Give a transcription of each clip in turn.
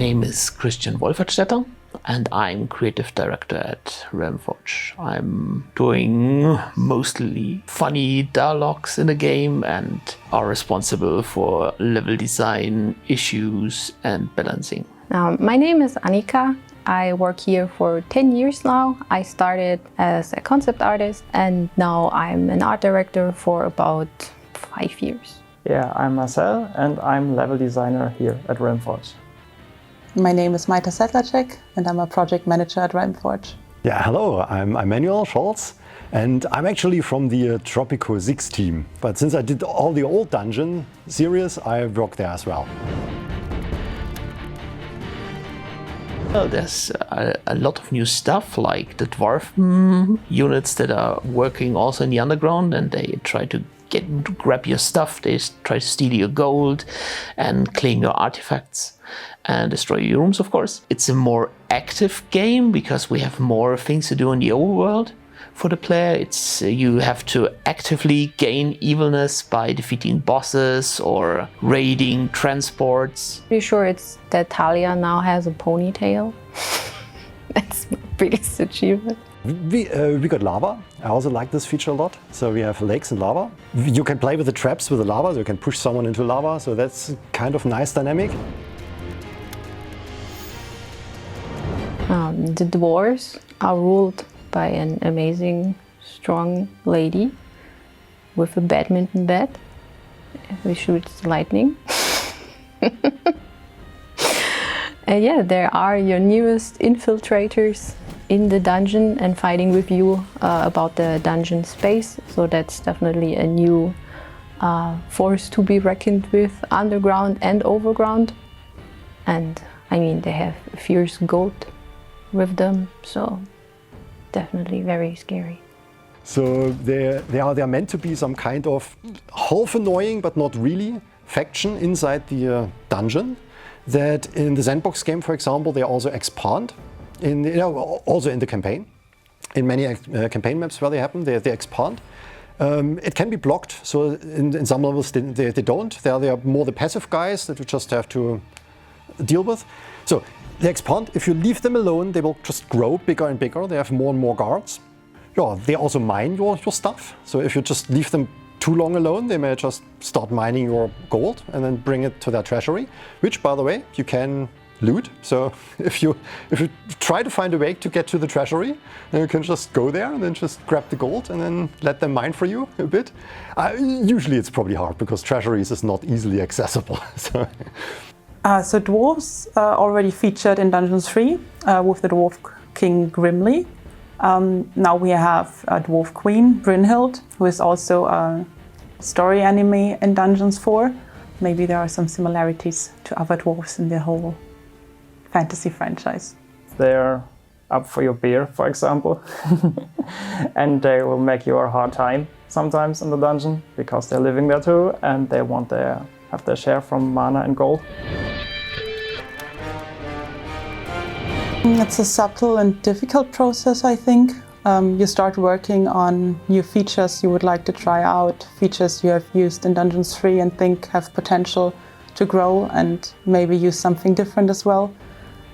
name is Christian Wolfertstetter, and I'm creative director at Realmforge. I'm doing mostly funny dialogues in the game and are responsible for level design, issues, and balancing. My name is Annika. I work here for 10 years now. I started as a concept artist and now I'm an art director for about 5 years. Yeah, I'm Marcel and I'm level designer here at Realmforge. My name is Maita Sedlacek and I'm a project manager at Realmforge. Yeah, hello, I'm Emmanuel Scholz and I'm actually from the Tropico 6 team. But since I did all the old dungeon series, I work there as well. Well, there's a lot of new stuff, like the dwarf units that are working also in the underground, and they try to grab your stuff, they try to steal your gold and claim your artifacts and destroy your rooms, of course. It's a more active game because we have more things to do in the overworld for the player. It's you have to actively gain evilness by defeating bosses or raiding transports. Pretty sure it's that Talia now has a ponytail. That's my biggest achievement. We got lava. I also like this feature a lot. So we have lakes and lava. You can play with the traps with the lava, so you can push someone into lava. So that's kind of nice dynamic. The dwarves are ruled by an amazing, strong lady with a badminton bat. We shoot lightning. And yeah, there are your newest infiltrators in the dungeon and fighting with you about the dungeon space. So that's definitely a new force to be reckoned with, underground and overground. And I mean, they have a fierce goat with them, so definitely very scary. So they are meant to be some kind of half annoying, but not really, faction inside the dungeon. That in the sandbox game, for example, they also expand. Also in the campaign. In many campaign maps where they happen, they expand. It can be blocked, so in some levels they don't. They are more the passive guys that you just have to deal with. So they expand. If you leave them alone, they will just grow bigger and bigger. They have more and more guards. Yeah, they also mine your stuff. So if you just leave them too long alone, they may just start mining your gold and then bring it to their treasury, which, by the way, you can loot. So if you try to find a way to get to the treasury, then you can just go there and then just grab the gold and then let them mine for you a bit. Usually it's probably hard because treasuries is not easily accessible. So dwarves are already featured in Dungeons 3 with the dwarf king Grimly. Now we have a dwarf queen, Brynhild, who is also a story enemy in Dungeons 4. Maybe there are some similarities to other dwarves in the whole fantasy franchise. They're up for your beer, for example, and they will make you a hard time sometimes in the dungeon because they're living there too and they want to have their share from mana and gold. It's a subtle and difficult process, I think. You start working on new features you would like to try out, features you have used in Dungeons 3 and think have potential to grow and maybe use something different as well.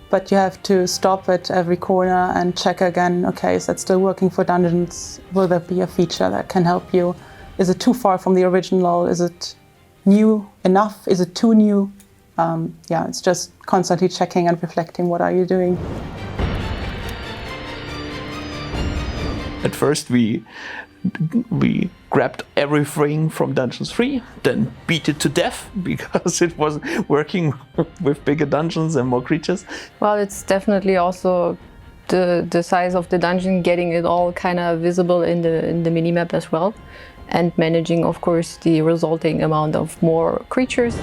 But you have to stop at every corner and check again, okay, is that still working for Dungeons? Will there be a feature that can help you? Is it too far from the original? Is it new enough? Is it too new? Yeah, it's just constantly checking and reflecting, what are you doing? At first we grabbed everything from Dungeons 3, then beat it to death because it wasn't working with bigger dungeons and more creatures. Well, it's definitely also the size of the dungeon, getting it all kind of visible in the minimap as well, and managing, of course, the resulting amount of more creatures.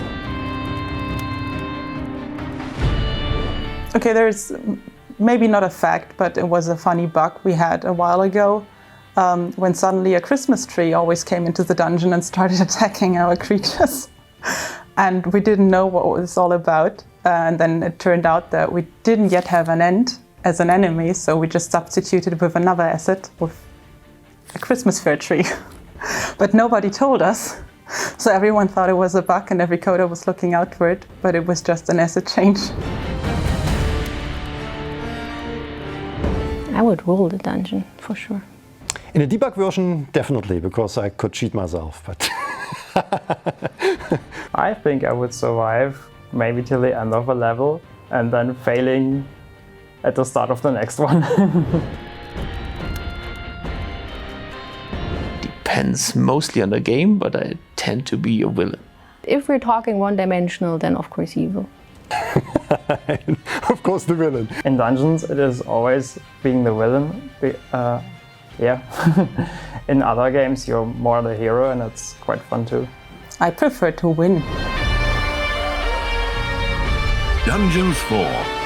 Okay, there's maybe not a fact, but it was a funny bug we had a while ago when suddenly a Christmas tree always came into the dungeon and started attacking our creatures. And we didn't know what it was all about. And then it turned out that we didn't yet have an end as an enemy, so we just substituted with another asset, with a Christmas fir tree. But nobody told us. So everyone thought it was a bug and every coder was looking out for it, but it was just an asset change. would rule the dungeon for sure. In a debug version, definitely, because I could cheat myself. But I think I would survive maybe till the end of a level and then failing at the start of the next one. Depends mostly on the game, but I tend to be a villain. If we're talking one-dimensional, then of course evil. of course, the villain. In dungeons, it is always being the villain. Yeah. In other games, you're more the hero, and it's quite fun too. I prefer to win. Dungeons 4.